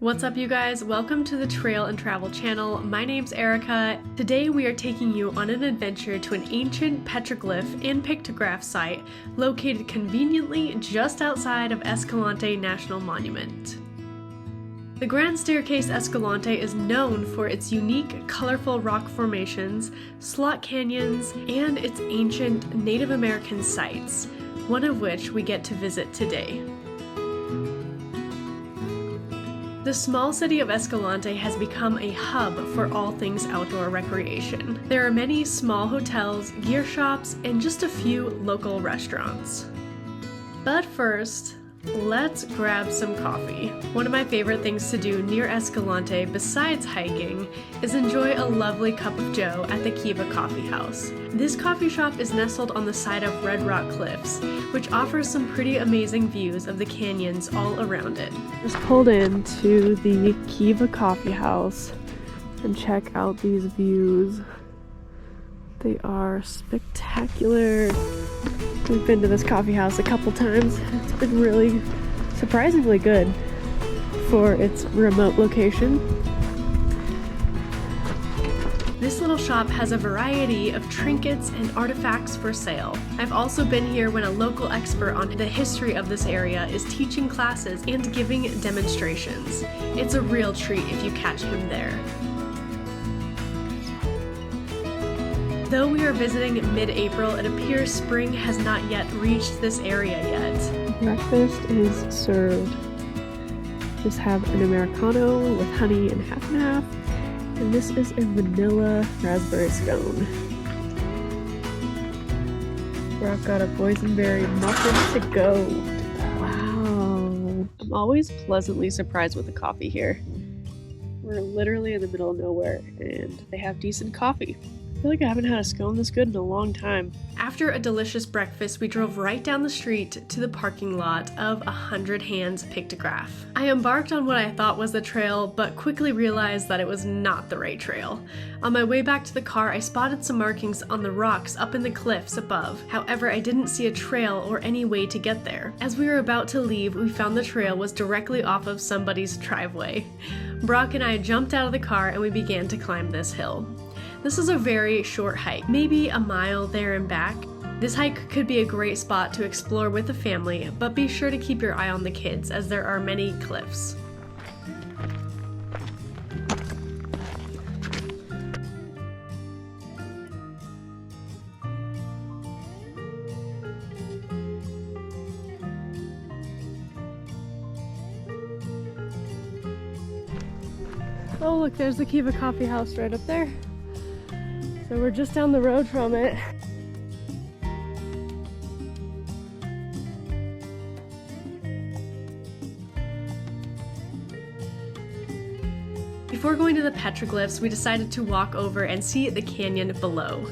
What's up, you guys? Welcome to the Trail and Travel channel. My name's Erica. Today we are taking you on an adventure to an ancient petroglyph and pictograph site located conveniently just outside of Escalante National Monument. The Grand Staircase Escalante is known for its unique, colorful rock formations, slot canyons, and its ancient Native American sites, one of which we get to visit today. The small city of Escalante has become a hub for all things outdoor recreation. There are many small hotels, gear shops, and just a few local restaurants. But first, let's grab some coffee. One of my favorite things to do near Escalante besides hiking is enjoy a lovely cup of joe at the Kiva coffee house. This coffee shop is nestled on the side of Red Rock Cliffs, which offers some pretty amazing views of the canyons all around it. Just pulled into the Kiva coffee house and check out these views. They are spectacular. We've been to this coffee house a couple times. It's been really surprisingly good for its remote location. This little shop has a variety of trinkets and artifacts for sale. I've also been here when a local expert on the history of this area is teaching classes and giving demonstrations. It's a real treat if you catch him there. Though we are visiting mid-April, it appears spring has not yet reached this area yet. Breakfast is served. Just have an Americano with honey and half and half. And this is a vanilla raspberry scone. Where I've got a boysenberry muffin to go. Wow. I'm always pleasantly surprised with the coffee here. We're literally in the middle of nowhere and they have decent coffee. I feel like I haven't had a scone this good in a long time. After a delicious breakfast, we drove right down the street to the parking lot of 100 Hands Pictograph. I embarked on what I thought was the trail, but quickly realized that it was not the right trail. On my way back to the car, I spotted some markings on the rocks up in the cliffs above. However, I didn't see a trail or any way to get there. As we were about to leave, we found the trail was directly off of somebody's driveway. Brock and I jumped out of the car and we began to climb this hill. This is a very short hike, maybe a mile there and back. This hike could be a great spot to explore with the family, but be sure to keep your eye on the kids as there are many cliffs. Oh look, there's the Kiva coffee house right up there. So we're just down the road from it. Before going to the petroglyphs, we decided to walk over and see the canyon below.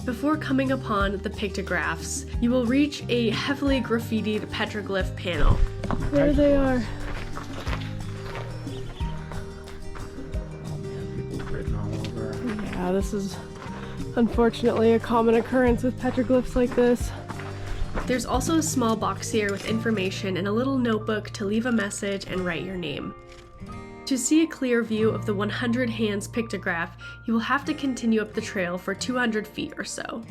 Before coming upon the pictographs, you will reach a heavily graffitied petroglyph panel. There they are. Yeah, this is unfortunately a common occurrence with petroglyphs like this. There's also a small box here with information and a little notebook to leave a message and write your name. To see a clear view of the 100 Hands Pictograph, you will have to continue up the trail for 200 feet or so.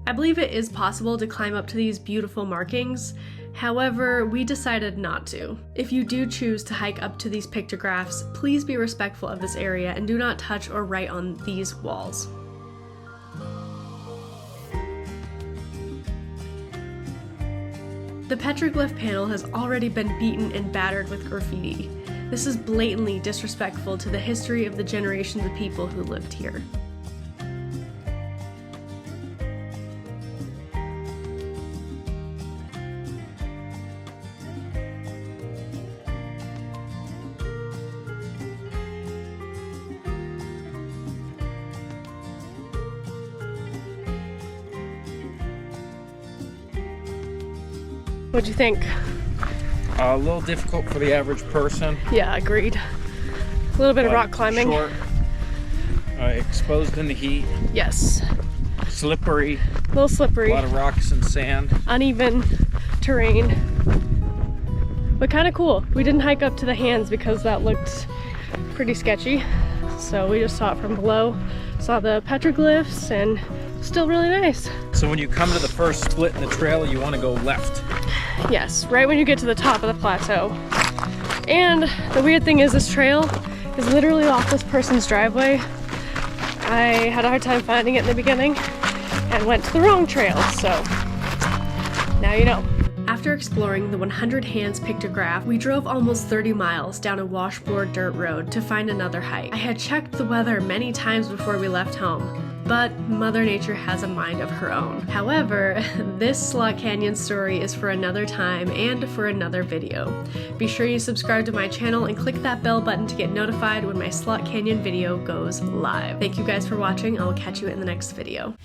I believe it is possible to climb up to these beautiful markings. However, we decided not to. If you do choose to hike up to these pictographs, please be respectful of this area and do not touch or write on these walls. The petroglyph panel has already been beaten and battered with graffiti. This is blatantly disrespectful to the history of the generations of people who lived here. What'd you think? A little difficult for the average person. Yeah, agreed. A little bit of rock climbing. Short. Exposed in the heat, Yes. slippery, A little slippery. a lot of rocks and sand. Uneven terrain. But kind of cool. We didn't hike up to the Hands because that looked pretty sketchy. So we just saw it from below. Saw the petroglyphs and still really nice. So when you come to the first split in the trail, you want to go left. Yes, right when you get to the top of the plateau. And the weird thing is this trail is literally off this person's driveway. I had a hard time finding it in the beginning and went to the wrong trail, so now you know. After exploring the 100 Hands Pictograph, we drove almost 30 miles down a washboard dirt road to find another hike. I had checked the weather many times before we left home, but Mother Nature has a mind of her own. However, this Slot Canyon story is for another time and for another video. Be sure you subscribe to my channel and click that bell button to get notified when my Slot Canyon video goes live. Thank you guys for watching. I will catch you in the next video.